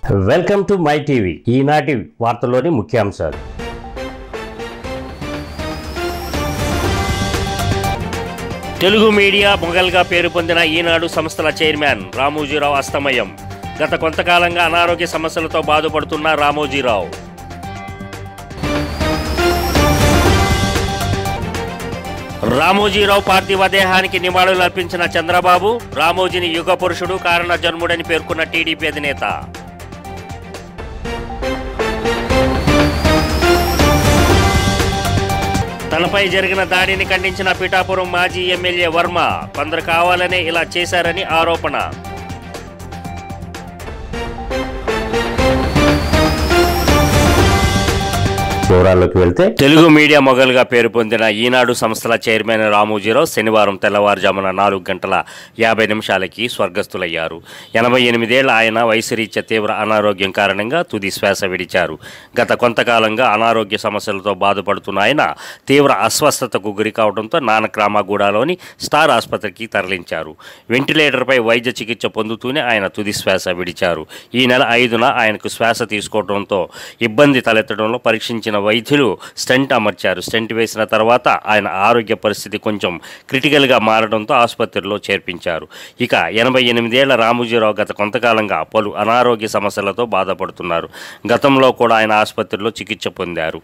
Welcome to my TV. ఈనాటి వార్తల్లోని ముఖ్యాంశాలు. తెలుగు మీడియా మొగల్గా పేరు పొందిన ఈనాడు సంస్థల చైర్మన్ రామోజీరావు అస్తమయం. గత కొంతకాలంగా అనారోగ్య సమస్యలతో బాధపడుతున్న రామోజీరావు. రామోజీరావు పార్థివ దేహానికి నివాళులు అర్పించిన చంద్రబాబు, రామోజీని యుగ పురుషుడు, కారణ జన్ముడని పేర్కొన్న టీడీపీ అధినేత. తనపై జరిగిన దాడిని ఖండించిన పిఠాపురం మాజీ ఎమ్మెల్యే వర్మ, కొందరు కావాలనే ఇలా చేశారని ఆరోపణ. వివరాల్లోకి వెళ్తే, తెలుగు మీడియా మొగల్గా పేరు పొందిన ఈనాడు సంస్థల చైర్మన్ రామోజీరావు శనివారం తెల్లవారుజామున 4:50 స్వర్గస్థులయ్యారు. 88 ఏళ్ల ఆయన వయసురీత్యా తీవ్ర అనారోగ్యం కారణంగా తుది శ్వాస విడిచారు. గత కొంతకాలంగా అనారోగ్య సమస్యలతో బాధపడుతున్న ఆయన తీవ్ర అస్వస్థతకు గురి కావడంతో నానక్రామగూడలోని స్టార్ ఆసుపత్రికి తరలించారు. వెంటిలేటర్పై వైద్య చికిత్స పొందుతూనే ఆయన తుది శ్వాస విడిచారు. ఈ నెల 5న ఆయనకు శ్వాస తీసుకోవడంతో ఇబ్బంది తలెత్తడంలో పరీక్షించిన వైద్యులు స్టెంట్ అమర్చారు. స్టెంట్ వేసిన తర్వాత ఆయన ఆరోగ్య పరిస్థితి కొంచెం క్రిటికల్గా మారడంతో ఆసుపత్రిలో చేర్పించారు. ఇక 88 ఏళ్ల రామోజీరావు గత కొంతకాలంగా పలు అనారోగ్య సమస్యలతో బాధపడుతున్నారు. గతంలో కూడా ఆయన ఆసుపత్రిలో చికిత్స పొందారు.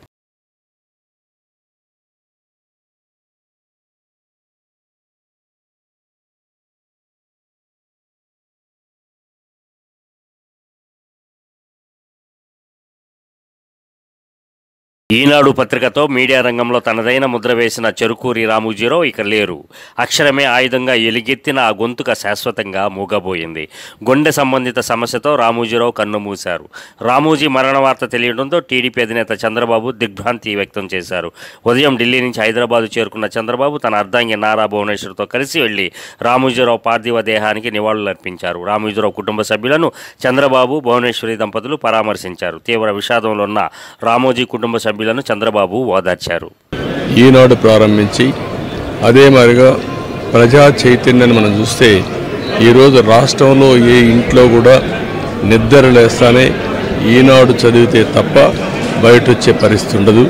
ఈనాడు పత్రికతో మీడియా రంగంలో తనదైన ముద్ర వేసిన చెరుకూరి రామోజీరావు ఇక లేరు. అక్షరమే ఆయుధంగా ఎలుగెత్తిన ఆ గొంతుక శాశ్వతంగా మూగబోయింది. గుండె సంబంధిత సమస్యతో రామోజీరావు కన్నుమూశారు. రామోజీ మరణ వార్త తెలియడంతో టీడీపీ అధినేత చంద్రబాబు దిగ్భ్రాంతి వ్యక్తం చేశారు. ఉదయం ఢిల్లీ నుంచి హైదరాబాద్ చేరుకున్న చంద్రబాబు తన అర్ధాంగి నారా భువనేశ్వర్తో కలిసి వెళ్లి రామోజీరావు పార్థివ దేహానికి నివాళులర్పించారు. రామోజీరావు కుటుంబ సభ్యులను చంద్రబాబు, భువనేశ్వరి దంపతులు పరామర్శించారు. తీవ్ర విషాదంలో ఉన్న రామోజీ కుటుంబ సభ్యులను చంద్రబాబు ఓదార్చారు. ఈనాడు ప్రారంభించి అదే మాదిరిగా ప్రజా చైతన్యాన్ని మనం చూస్తే ఈరోజు రాష్ట్రంలో ఏ ఇంట్లో కూడా నిద్ర లేస్తానే ఈనాడు చదివితే తప్ప బయట వచ్చే పరిస్థితి ఉండదు.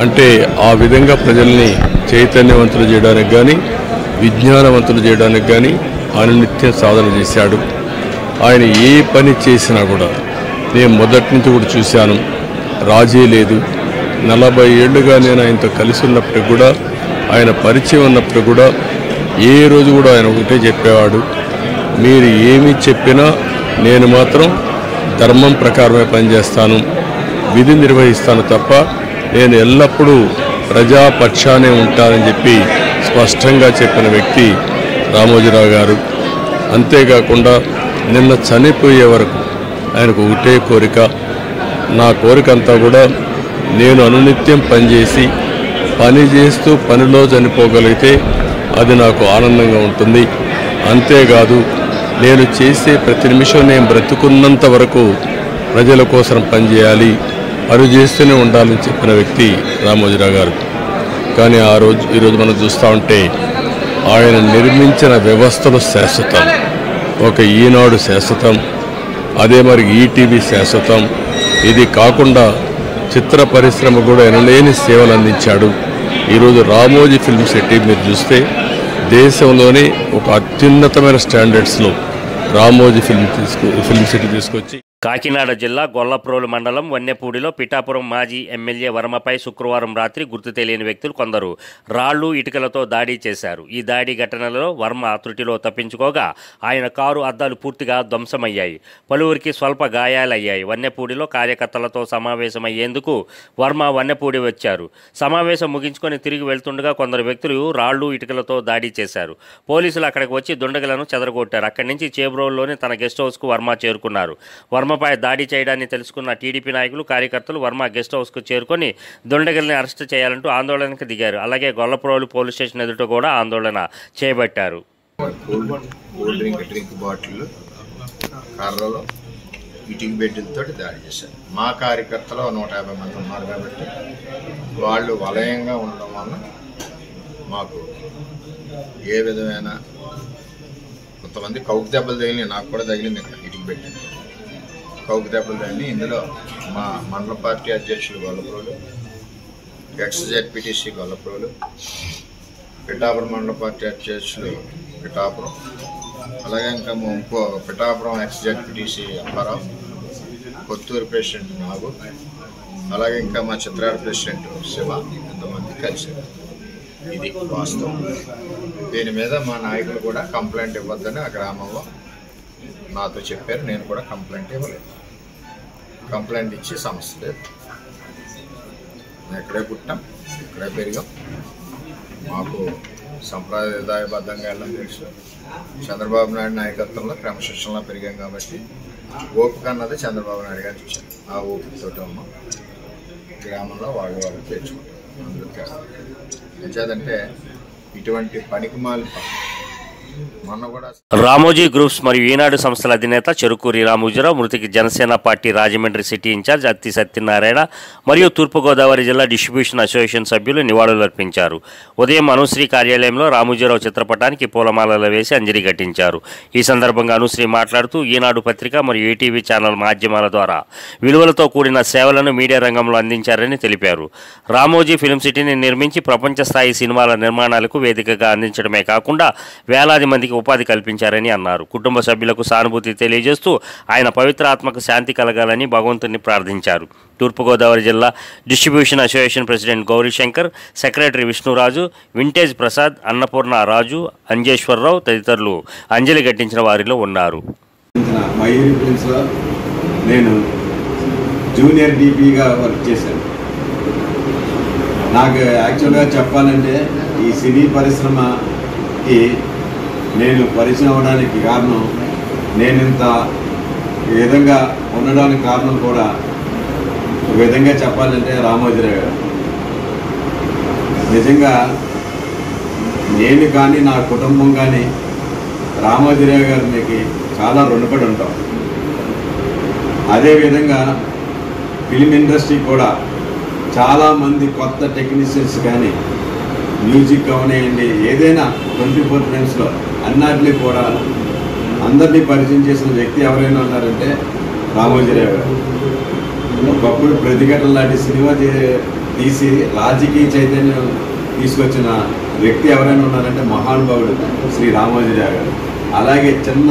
అంటే ఆ విధంగా ప్రజల్ని చైతన్యవంతులు చేయడానికి కానీ విజ్ఞానవంతులు చేయడానికి కానీ ఆయన నిత్యం సాధన చేశాడు. ఆయన ఏ పని చేసినా కూడా నేను మొదటి నుంచి కూడా చూశాను, రాజీ లేదు. 40 ఏళ్లుగా నేను ఆయనతో కలిసి ఉన్నప్పటికి కూడా, ఆయన పరిచయం ఉన్నప్పుడు కూడా ఏ రోజు కూడా ఆయన ఒకటే చెప్పేవాడు, మీరు ఏమి చెప్పినా నేను మాత్రం ధర్మం ప్రకారమే పనిచేస్తాను, విధి నిర్వహిస్తాను తప్ప నేను ఎల్లప్పుడూ ప్రజాపక్షానే ఉంటానని చెప్పి స్పష్టంగా చెప్పిన వ్యక్తి రామోజీరావు గారు. అంతేకాకుండా నిన్న చనిపోయే వరకు ఆయనకు ఒకటే కోరిక, నా కోరిక అంతా కూడా నేను అనునిత్యం పనిచేసి పని చేస్తూ పనిలో చనిపోగలిగితే అది నాకు ఆనందంగా ఉంటుంది. అంతేకాదు నేను చేసే ప్రతి నిమిషం నేను బ్రతుకున్నంత వరకు ప్రజల కోసం పనిచేయాలి, పని చేస్తూనే ఉండాలని చెప్పిన వ్యక్తి రామోజీరావు గారు. కానీ ఈరోజు మనం చూస్తూ ఉంటే ఆయన నిర్మించిన వ్యవస్థలు శాశ్వతం. ఒక ఈనాడు శాశ్వతం, అదే మరి ఈటీవీ శాశ్వతం. ఇది కాకుండా చిత్ర పరిశ్రమ కూడా ఎనలేని సేవలు అందించాడు. ఈరోజు రామోజీ ఫిల్మ్ సిటీ మీరు చూస్తే దేశంలోనే ఒక అత్యున్నతమైన స్టాండర్డ్స్లో రామోజీ ఫిల్మ్ సిటీ తీసుకొచ్చి కాకినాడ జిల్లా గొల్లప్రోలు మండలం వన్నెపూడిలో పిఠాపురం మాజీ ఎమ్మెల్యే వర్మపై శుక్రవారం రాత్రి గుర్తు తెలియని వ్యక్తులు కొందరు రాళ్లు, ఇటుకలతో దాడి చేశారు. ఈ దాడి ఘటనలో వర్మ త్రుటిలో తప్పించుకోగా ఆయన కారు అద్దాలు పూర్తిగా ధ్వంసమయ్యాయి. పలువురికి స్వల్ప గాయాలయ్యాయి. వన్నెపూడిలో కార్యకర్తలతో సమావేశమయ్యేందుకు వర్మ వన్నెపూడి వచ్చారు. సమావేశం ముగించుకొని తిరిగి వెళ్తుండగా కొందరు వ్యక్తులు రాళ్లు, ఇటుకలతో దాడి చేశారు. పోలీసులు అక్కడికి వచ్చి దుండగులను చెదరగొట్టారు. అక్కడి నుంచి చేబ్రోల్లోని తన గెస్ట్ హౌస్కు వర్మ చేరుకున్నారు. వర్మపై దాడి చేయడాన్ని తెలుసుకున్న టీడీపీ నాయకులు, కార్యకర్తలు వర్మ గెస్ట్ హౌస్కు చేరుకొని దుండగుల్ని అరెస్టు చేయాలంటూ ఆందోళనకు దిగారు. అలాగే గొల్లప్రోలు పోలీస్ స్టేషన్ ఎదుట కూడా ఆందోళన చేపట్టారు. ఇటుక బెడ్లతో దాడి చేశారు. మా కార్యకర్తలు 150 మంది ఉన్నారు కాబట్టి వాళ్ళు వలయంగా ఉండడం వల్ల మాకు ఏ విధమైన కొంతమంది కౌకు దెబ్బలు తగిలి, నాకు కూడా తగిలింది ఇక్కడ ఇటుక బెడ్. కౌకుదెబ్బలని ఇందులో మా మండల పార్టీ అధ్యక్షులు గొల్లప్రోలు, ఎక్స్-జెడ్పీటీసీ గొల్లప్రోలు, పిఠాపురం మండల పార్టీ అధ్యక్షులు పిఠాపురం, అలాగే ఇంకా ఇంకో పిఠాపురం ఎక్స్-జెడ్పీటీసీ అప్పారావు, కొత్తూరు ప్రెసిడెంట్ నాగు, అలాగే ఇంకా మా చిత్రాల ప్రెసిడెంట్ శివ, ఎంతమంది కలిసారు. ఇది వాస్తవం. దీని మీద మా నాయకులు కూడా కంప్లైంట్ ఇవ్వద్దని ఆ గ్రామంలో నాతో చెప్పారు. నేను కూడా కంప్లైంట్ ఇవ్వలేదు. కంప్లైంట్ ఇచ్చి సమస్య లేదు. ఇక్కడే పుట్టాం, ఇక్కడే పెరిగాం. మాకు సంప్రదాయబద్ధంగా వెళ్ళడం తెలుసు. చంద్రబాబు నాయుడు నాయకత్వంలో క్రమశిక్షణలో పెరిగాం కాబట్టి ఓపిక అన్నది చంద్రబాబు నాయుడు గారు చూశారు. ఆ ఓపికతో ఉన్నాం. గ్రామంలో వాళ్ళు తెచ్చుకుంటారు. అందుకే నిజాదంటే ఇటువంటి పనికిమాలి మొన్న కూడా రామోజీ గ్రూప్స్ మరియు ఈనాడు సంస్థల అధినేత చెరుకూరి రామోజీరావు మృతికి Janasena party Rajahmundry city in charge Atti Satyanarayana మరియు తూర్పుగోదావరి జిల్లా డిస్ట్రిబ్యూషన్ అసోసియేషన్ సభ్యులు నివాళులర్పించారు. ఉదయం అనుశ్రీ కార్యాలయంలో రామోజీరావు చిత్రపటానికి పూలమాలలు వేసి అంజలి ఘటించారు. ఈ సందర్భంగా అనుశ్రీ మాట్లాడుతూ ఈనాడు పత్రిక మరియు ఈటీవీ ఛానల్ మాధ్యమాల ద్వారా విలువలతో కూడిన సేవలను మీడియా రంగంలో అందించారని తెలిపారు. రామోజీ ఫిల్మ్ సిటీని నిర్మించి ప్రపంచ స్థాయి సినిమాల నిర్మాణాలకు వేదికగా అందించడమే కాకుండా వేలాది మందికి ఉపాధి కల్పించారని అన్నారు. కుటుంబ సభ్యులకు సానుభూతి తెలియజేస్తూ ఆయన పవిత్ర ఆత్మకు శాంతి కలగాలని భగవంతుని ప్రార్థించారు. తూర్పుగోదావరి జిల్లా distribution association president Gaurishankar, secretary Vishnuraju, vintage Prasad, Annapurna Raju, Anjeswararao తదితరులు అంజలి ఘటించిన వారిలో ఉన్నారు. మయూరి ఫిల్మ్స్లో నేను జూనియర్ డీపీగా వర్క్ చేశాను. నాకు యాక్చువల్గా చెప్పాలంటే ఈ సినీ పరిశ్రమకి నేను పరిచయం అవ్వడానికి కారణం, నేను ఇంత విధంగా ఉండడానికి కారణం కూడా ఒక విధంగా చెప్పాలంటే రామోజీరావు గారు. నిజంగా నేను కానీ నా కుటుంబం కానీ రామోజీరావు గారికి చాలా రుణపడి ఉంటాం. అదేవిధంగా ఫిలిం ఇండస్ట్రీ కూడా చాలామంది కొత్త టెక్నీషియన్స్ కానీ మ్యూజిక్ అవనేయండి ఏదైనా 24 ఫ్రేమ్స్లో అన్నిటినీ కూడా అందరినీ పరిచయం చేసిన వ్యక్తి ఎవరైనా ఉన్నారంటే రామోజీరావు గారు. ఒకప్పుడు ప్రతిఘటన లాంటి సినిమా తీసి రాజకీయ చైతన్యం తీసుకొచ్చిన వ్యక్తి ఎవరైనా ఉన్నారంటే మహానుభావుడు శ్రీ రామోజీరావు గారు. అలాగే చిన్న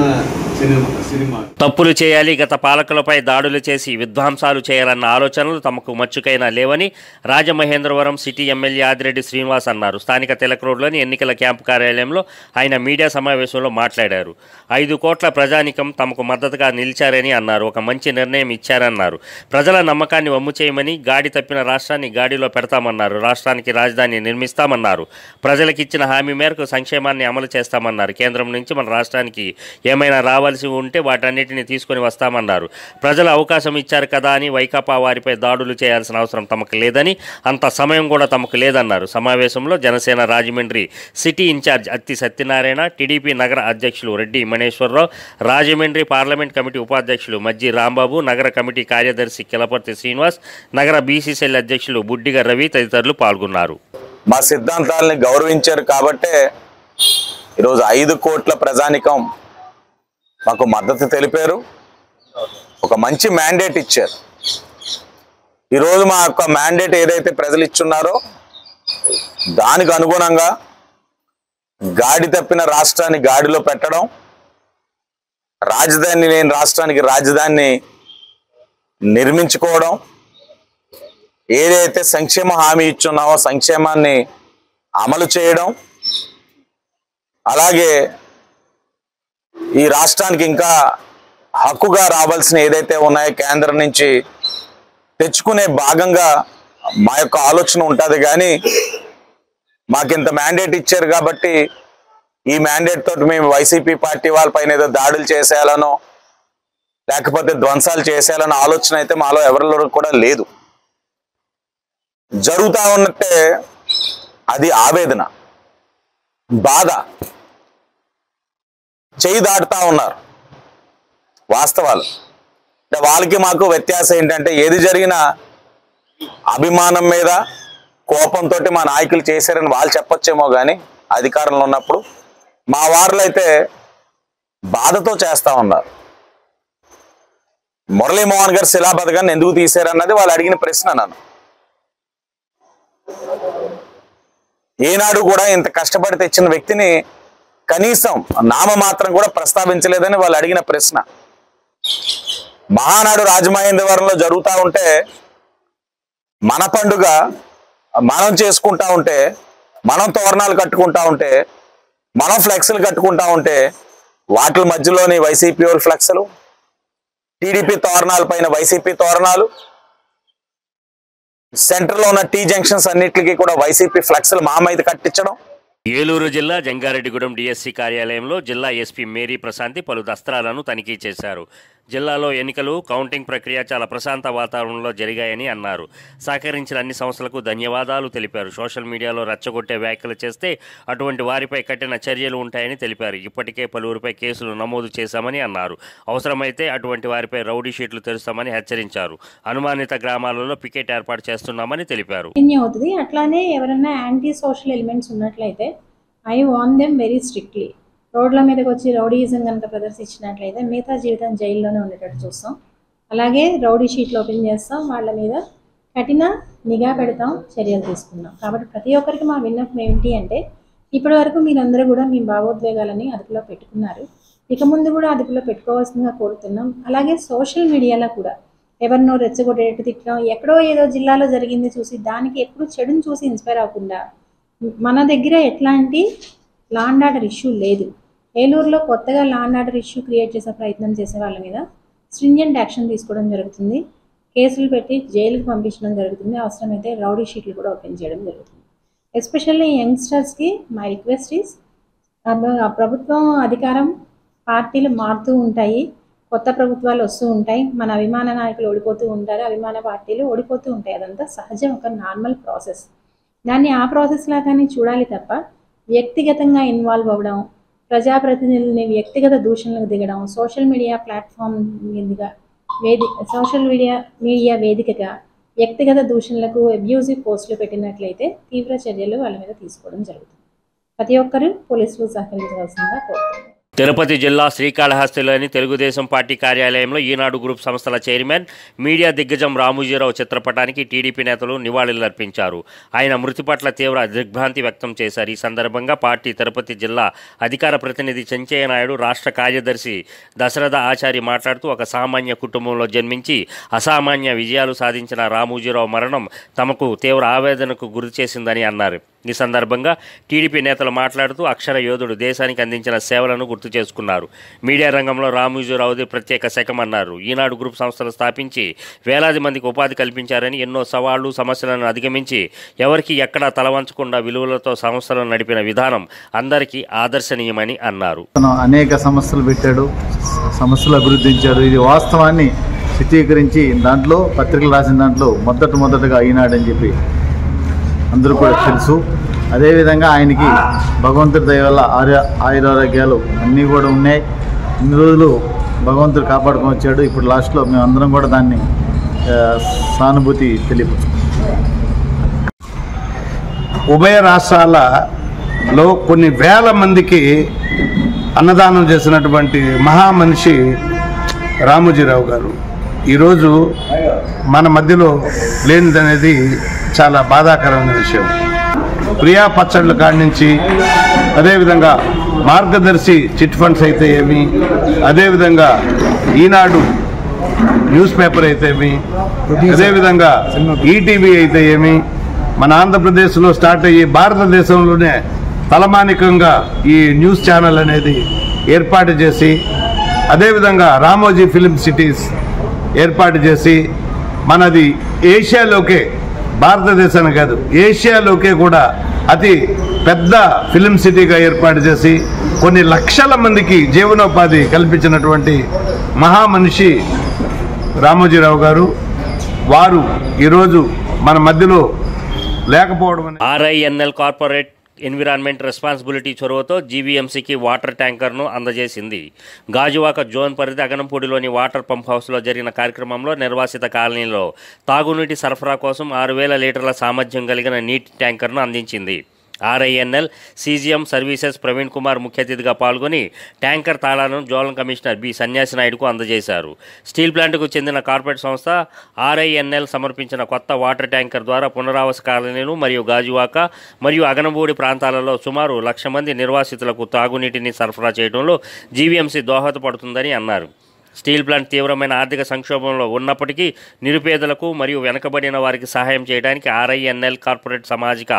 సినిమా తప్పులు చేయాలి, గత పాలకులపై దాడులు చేసి విధ్వంసాలు చేయాలన్న ఆలోచనలు తమకు మచ్చుకైనా లేవని రాజమహేంద్రవరం సిటీ ఎమ్మెల్యే ఆదిరెడ్డి శ్రీనివాస్ అన్నారు. స్థానిక తిలక్ రోడ్లోని ఎన్నికల క్యాంపు కార్యాలయంలో ఆయన మీడియా సమావేశంలో మాట్లాడారు. 5 కోట్ల ప్రజానికం తమకు మద్దతుగా నిలిచారని అన్నారు. ఒక మంచి నిర్ణయం ఇచ్చారన్నారు. ప్రజల నమ్మకాన్ని వమ్ము చేయమని, గాడి తప్పిన రాష్ట్రాన్ని గాడిలో పెడతామన్నారు. రాష్ట్రానికి రాజధాని నిర్మిస్తామన్నారు. ప్రజలకు ఇచ్చిన హామీ మేరకు సంక్షేమాన్ని అమలు చేస్తామన్నారు. కేంద్రం నుంచి మన రాష్ట్రానికి ఏమైనా రావాల్సి ఉంటే వాటన్నిటిని తీసుకొని వస్తామన్నారు. ప్రజలు అవకాశం ఇచ్చారు కదా అని వైకాపా వారిపై దాడులు చేయాల్సిన అవసరం తమకు లేదని, అంత సమయం కూడా తమకు లేదన్నారు. సమావేశంలో Janasena Rajahmundry city in charge Atti Satyanarayana, TDP నగర అధ్యక్షులు రెడ్డి మణేశ్వరరావు, రాజమండ్రి పార్లమెంట్ కమిటీ ఉపాధ్యక్షులు మజ్జి రాంబాబు, నగర కమిటీ కార్యదర్శి కిలపర్తి శ్రీనివాస్, నగర బీసీసీఎల్ అధ్యక్షులు బుడ్డిగ రవి తదితరులు పాల్గొన్నారు. మా సిద్ధాంతాలని గౌరవించారు కాబట్టే ఈరోజు 5 కోట్ల ప్రజానికం మాకు మద్దతు తెలిపారు. ఒక మంచి మ్యాండేట్ ఇచ్చారు. ఈరోజు మా యొక్క మ్యాండేట్ ఏదైతే ప్రజలు ఇచ్చున్నారో దానికి అనుగుణంగా గాడి తప్పిన రాష్ట్రాన్ని గాడిలో పెట్టడం, రాజధాని లేని రాష్ట్రానికి రాజధానిని నిర్మించుకోవడం, ఏదైతే సంక్షేమ హామీ ఇచ్చున్నామో సంక్షేమాన్ని అమలు చేయడం, అలాగే ఈ రాష్ట్రానికి ఇంకా హక్కుగా రావాల్సిన ఏదైతే ఉన్నాయో కేంద్రం నుంచి తెచ్చుకునే భాగంగా మా యొక్క ఆలోచన ఉంటుంది. కానీ మాకింత మ్యాండేట్ ఇచ్చారు కాబట్టి ఈ మ్యాండేట్ తోటి మేము వైసీపీ పార్టీ వాళ్ళపైన ఏదో దాడులు చేసేయాలనో లేకపోతే ధ్వంసాలు చేసేయాలన్న ఆలోచన అయితే మాలో ఎవరిలో కూడా లేదు. జరుగుతూ ఉన్నట్టే అది ఆవేదన, బాధ, చేయి దాటుతా ఉన్నారు వాస్తవాలు. వాళ్ళకి మాకు వ్యత్యాసం ఏంటంటే ఏది జరిగినా అభిమానం మీద కోపంతో మా నాయకులు చేశారని వాళ్ళు చెప్పొచ్చేమో కానీ అధికారంలో ఉన్నప్పుడు మా వారులు అయితే బాధతో చేస్తూ ఉన్నారు. మురళీమోహన్ గారు శిలా పథకాన్ని ఎందుకు తీశారన్నది వాళ్ళు అడిగిన ప్రశ్న. నన్ను ఏనాడు కూడా ఇంత కష్టపడి తెచ్చిన వ్యక్తిని కనీసం నామమాత్రం కూడా ప్రస్తావించలేదని వాళ్ళు అడిగిన ప్రశ్న. మహానాడు రాజమహేంద్రవరంలో జరుగుతూ ఉంటే మన పండుగ మనం చేసుకుంటా ఉంటే, మనం తోరణాలు కట్టుకుంటా ఉంటే, మనం ఫ్లెక్స్లు కట్టుకుంటా ఉంటే వాటి మధ్యలోని వైసీపీ వాళ్ళ ఫ్లెక్స్లు, టీడీపీ తోరణాల పైన వైసీపీ తోరణాలు, సెంటర్లో ఉన్న టీ జంక్షన్స్ అన్నిటికీ కూడా వైసీపీ ఫ్లెక్స్లు మా మీద కట్టించడం. ఏలూరు జిల్లా జంగారెడ్డిగూడెం డిఎస్సి కార్యాలయంలో జిల్లా ఎస్పీ మేరీ ప్రశాంతి పలు దస్త్రాలను తనిఖీ చేశారు. జిల్లాలో ఎన్నికలు, కౌంటింగ్ ప్రక్రియ చాలా ప్రశాంత వాతావరణంలో జరిగాయని అన్నారు. సహకరించిన అన్ని సంస్థలకు ధన్యవాదాలు తెలిపారు. సోషల్ మీడియాలో రెచ్చగొట్టే వ్యాఖ్యలు చేస్తే అటువంటి వారిపై కఠిన చర్యలు ఉంటాయని తెలిపారు. ఇప్పటికే పలువురిపై కేసులు నమోదు చేశామని అన్నారు. అవసరమైతే అటువంటి వారిపై రౌడీ షీట్లు తెరుస్తామని హెచ్చరించారు. అనుమానిత గ్రామాలలో పికెట్ ఏర్పాటు చేస్తున్నామని తెలిపారు. అవుతుంది. అట్లానే ఎవరైనా యాంటీ సోషల్ ఎలిమెంట్స్ ఉన్నట్లయితే I warn them very strictly. రోడ్ల మీదకి వచ్చి రౌడీయిజం కనుక ప్రదర్శించినట్లయితే మిగతా జీవితం జైల్లోనే ఉండేటట్టు చూస్తాం. అలాగే రౌడీ షీట్లు ఓపెన్ చేస్తాం, వాళ్ళ మీద కఠిన నిఘా పెడతాం, చర్యలు తీసుకుందాం. కాబట్టి ప్రతి ఒక్కరికి మా విన్నపం ఏమిటి అంటే, ఇప్పటి వరకు మీరందరూ కూడా మీ భావోద్వేగాలని అదుపులో పెట్టుకున్నారు. ఇక ముందు కూడా అదుపులో పెట్టుకోవాల్సిందిగా కోరుతున్నాం. అలాగే సోషల్ మీడియాలో కూడా ఎవరినో రెచ్చగొట్టేటట్టు తిట్టడం, ఎక్కడో ఏదో జిల్లాలో జరిగింది చూసి దానికి ఎప్పుడు చెడుని చూసి ఇన్స్పైర్ అవ్వకుండా, మన దగ్గర ఎట్లాంటి లా అండ్ ఆర్డర్ ఇష్యూ లేదు. ఏలూరులో కొత్తగా law and order issue create చేసే ప్రయత్నం చేసే వాళ్ళ మీద స్ట్రింజెంట్ యాక్షన్ తీసుకోవడం జరుగుతుంది. కేసులు పెట్టి జైలుకి పంపించడం జరుగుతుంది. అవసరమైతే రౌడీ షీట్లు కూడా ఓపెన్ చేయడం జరుగుతుంది. ఎస్పెషల్లీ యంగ్స్టర్స్కి మై రిక్వెస్ట్ ఈస్, ప్రభుత్వం అధికారం పార్టీలు మారుతూ ఉంటాయి, కొత్త ప్రభుత్వాలు వస్తూ ఉంటాయి, మన అభిమాన నాయకులు ఓడిపోతూ ఉంటారు, అభిమాన పార్టీలు ఓడిపోతూ ఉంటాయి. అదంతా సహజం, ఒక నార్మల్ ప్రాసెస్. దాన్ని ఆ ప్రాసెస్ లాగానే చూడాలి తప్ప వ్యక్తిగతంగా ఇన్వాల్వ్ అవ్వడం, ప్రజాప్రతినిధులని వ్యక్తిగత దూషణలకు దిగడం, సోషల్ మీడియా ప్లాట్ఫామ్ మీదుగా సోషల్ మీడియా వేదికగా వ్యక్తిగత దూషణలకు అబ్యూజివ్ పోస్టులు పెట్టినట్లయితే తీవ్ర చర్యలు వాళ్ళ మీద తీసుకోవడం జరుగుతుంది. ప్రతి ఒక్కరూ పోలీసులు సహకరించవలసిందిగా కోరుతున్నారు. తిరుపతి జిల్లా శ్రీకాళహస్తిలోని తెలుగుదేశం పార్టీ కార్యాలయంలో ఈనాడు గ్రూప్ సంస్థల చైర్మన్, మీడియా దిగ్గజం రామోజీరావు చిత్రపటానికి టీడీపీ నేతలు నివాళులర్పించారు. ఆయన మృతి పట్ల తీవ్ర దిగ్భ్రాంతి వ్యక్తం చేశారు. ఈ సందర్భంగా పార్టీ తిరుపతి జిల్లా అధికార ప్రతినిధి చెంచయ్య నాయుడు, రాష్ట్ర కార్యదర్శి దశరథ ఆచారి మాట్లాడుతూ, ఒక సామాన్య కుటుంబంలో జన్మించి అసామాన్య విజయాలు సాధించిన రామోజీరావు మరణం తమకు తీవ్ర ఆవేదనకు గురి చేసిందని అన్నారు. ఈ సందర్భంగా టీడీపీ నేతలు మాట్లాడుతూ, అక్షర యోధుడు, దేశానికి అందించిన సేవలను గుర్తు చేసుకున్నారు. మీడియా రంగంలో రామోజీరావుది ప్రత్యేక శకమన్నారు. ఈనాడు గ్రూప్ సంస్థలు స్థాపించి వేలాది మందికి ఉపాధి కల్పించారని, ఎన్నో సవాళ్లు సమస్యలను అధిగమించి ఎవరికి ఎక్కడా తలవంచకుండా విలువలతో సంస్థలను నడిపిన విధానం అందరికీ ఆదర్శనీయమని అన్నారు. అనేక సమస్యలు పెట్టాడు, సమస్యలు అభివృద్ధించాడు. ఇది వాస్తవాన్ని చిత్రీకరించి దాంట్లో పత్రికలు రాసిన దాంట్లో మొదటగా ఈనాడు అని చెప్పి అందరూ కూడా తెలుసు. అదేవిధంగా ఆయనకి భగవంతుడి దయ వల్ల ఆయురారోగ్యాలు అన్నీ కూడా ఉన్నాయి. ఇన్ని రోజులు భగవంతుడు కాపాడుకొని వచ్చాడు. ఇప్పుడు లాస్ట్లో మేము అందరం కూడా దాన్ని సానుభూతి తెలియపరుచుకుంటాం. ఉభయ రాష్ట్రాలలో కొన్ని వేల మందికి అన్నదానం చేసినటువంటి మహామనిషి రామోజీరావు గారు ఈరోజు మన మధ్యలో లేనిదనేది చాలా బాధాకరమైన విషయం. ప్రియా పచ్చళ్ళ కాడి నుంచి, అదేవిధంగా మార్గదర్శి చిట్ ఫండ్స్ అయితే ఏమి, అదేవిధంగా ఈనాడు న్యూస్ పేపర్ అయితే ఏమి, అదేవిధంగా ఈటీవీ అయితే ఏమి, మన ఆంధ్రప్రదేశ్లో స్టార్ట్ అయ్యి భారతదేశంలోనే తలమానికంగా ఈ న్యూస్ ఛానల్ అనేది ఏర్పాటు చేసి, అదేవిధంగా రామోజీ ఫిలిం సిటీస్ ఏర్పాటు చేసి, మనది ఏషియాలోకే, భారతదేశానికి కాదు ఏషియాలోకే కూడా అతి పెద్ద ఫిలిం సిటీగా ఏర్పాటు చేసి కొన్ని లక్షల మందికి జీవనోపాధి కల్పించినటువంటి మహామనిషి రామోజీరావు గారు. వారు ఈరోజు మన మధ్యలో లేకపోవడం. ఆర్ఐఎన్ఎల్ కార్పొరేట్ ఎన్విరాన్మెంట్ రెస్పాన్సిబిలిటీ చొరవతో జీవీఎంసీకి వాటర్ ట్యాంకర్ను అందజేసింది. గాజువాక జోన్ పరిధి అగనంపూడిలోని వాటర్ పంప్ హౌస్లో జరిగిన కార్యక్రమంలో నిర్వాసిత కాలనీలో తాగునీటి సరఫరా కోసం 6,000 లీటర్ల సామర్థ్యం కలిగిన నీటి ట్యాంకర్ను అందించింది. RINL CGM services Praveen Kumar ముఖ్య అతిథిగా పాల్గొని ట్యాంకర్ తాళాలను జోనల్ కమిషనర్ బి సన్యాసి నాయుడుకు అందజేశారు. స్టీల్ ప్లాంట్కు చెందిన కార్పొరేట్ సంస్థ ఆర్ఐఎన్ఎల్ సమర్పించిన కొత్త వాటర్ ట్యాంకర్ ద్వారా పునరావాస కాలనీలు మరియు గాజువాక మరియు అగనబూడి ప్రాంతాలలో సుమారు 1,00,000 మంది నిర్వాసితులకు తాగునీటిని సరఫరా చేయడంలో జీవీఎంసీ దోహదపడుతుందని అన్నారు. స్టీల్ ప్లాంట్ తీవ్రమైన ఆర్థిక సంక్షోభంలో ఉన్నప్పటికీ నిరుపేదలకు మరియు వెనుకబడిన వారికి సహాయం చేయడానికి ఆర్ఐఎన్ఎల్ కార్పొరేట్ సామాజిక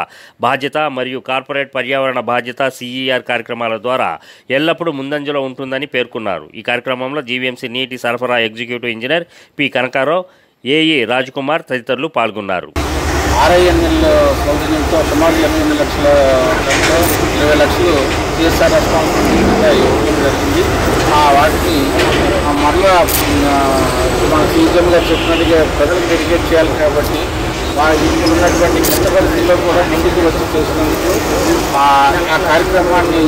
బాధ్యత మరియు కార్పొరేట్ పర్యావరణ బాధ్యత సిఈఆర్ కార్యక్రమాల ద్వారా ఎల్లప్పుడూ ముందంజలో ఉంటుందని పేర్కొన్నారు. ఈ కార్యక్రమంలో జీవీఎంసీ నీటి సరఫరా executive engineer P Kanakarao, AE Rajkumar తదితరులు పాల్గొన్నారు. ఆర్ఐఎన్ఎల్ సౌజన్యంతో సుమారు 28 లక్షల 20 లక్షలు సిఎస్ఆర్ రెస్పాన్సిబిలిటీగా ఇవ్వడం జరిగింది. వాటిని మరలా మన సీఎం గారు చెప్పినట్టుగా ప్రజలకు డెడికేట్ చేయాలి కాబట్టి ఇప్పుడు ఉన్నటువంటి కొత్త పరిస్థితుల్లో కూడా ముందుకు వచ్చి చేసినందుకు ఆ కార్యక్రమాన్ని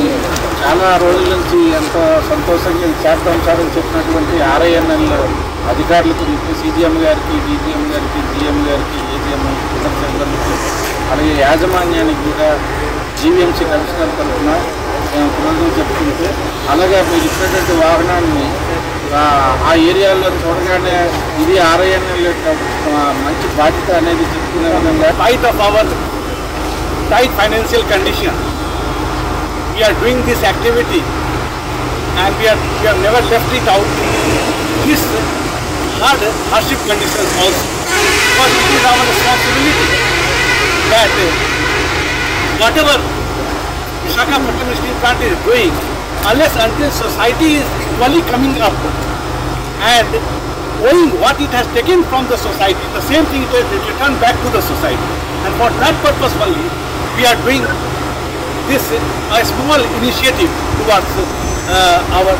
చాలా రోజుల నుంచి ఎంతో సంతోషంగా చేద్దాం సార్ అని చెప్పినటువంటి ఆర్ఐఎన్ఎల్ అధికారులకు, సీజీఎం గారికి, డీజీఎం గారికి, జీఎం గారికి, ఏజీఎం అందరికీ, అలాగే యాజమాన్యానికి కూడా జీవీఎంసీ కమిషనర్ తరఫున మేము పునరుద్ధరణ చెప్పుకుంటే, అలాగే మీరు ఇచ్చినటువంటి వాహనాన్ని ఆ ఏరియాలో చూడగానే ఇది ఆర్ఐఎన్ఎల్ మంచి బాధ్యత అనేది చెప్పుకునే విధంగా Spite of our tight financial condition, we are doing this activity and we have never left it out. This hardship conditions also, because it is our responsibility that whatever Visakhapatnam Steel Plant is doing, unless until society is equally coming up and owing what it has taken from the society, the same thing it has returned back to the society. And for that purpose only, we are doing this a small initiative towards our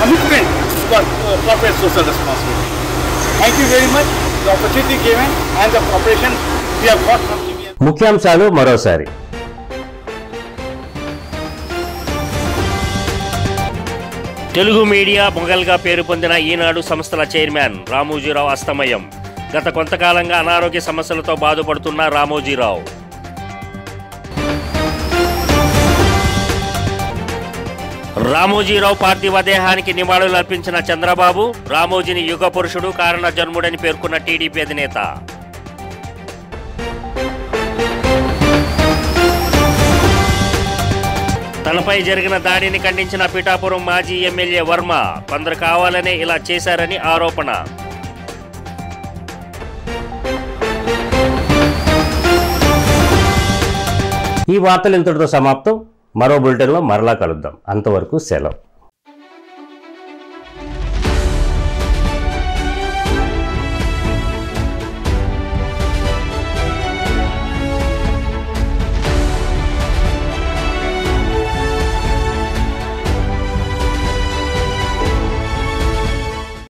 commitment to our corporate social responsibility. Thank you very much for the opportunity given and the cooperation we have got from GVM. ముఖ్యాంశాలు మరోసారి. Telugu media మొగల్గా పేరు పొందిన ఈనాడు సంస్థల chairman Ramoji Rao అస్తమయం. గత కొంతకాలంగా అనారోగ్య సమస్యలతో బాధపడుతున్న రామోజీరావు. రామోజీరావు పార్థివ దేహానికి నివాళులు అర్పించిన చంద్రబాబు, రామోజీని యుగ పురుషుడు, కారణ జన్ముడని పేర్కొన్న టీడీపీ అధినేత. తనపై జరిగిన దాడిని ఖండించిన పిఠాపురం మాజీ ఎమ్మెల్యే వర్మ, కొందరు కావాలనే ఇలా చేశారని ఆరోపణ. ఈ వార్తలు ఇంతటితో సమాప్తం. మరో బులెటిన్లో మరలా కలుద్దాం. అంతవరకు సెలవు.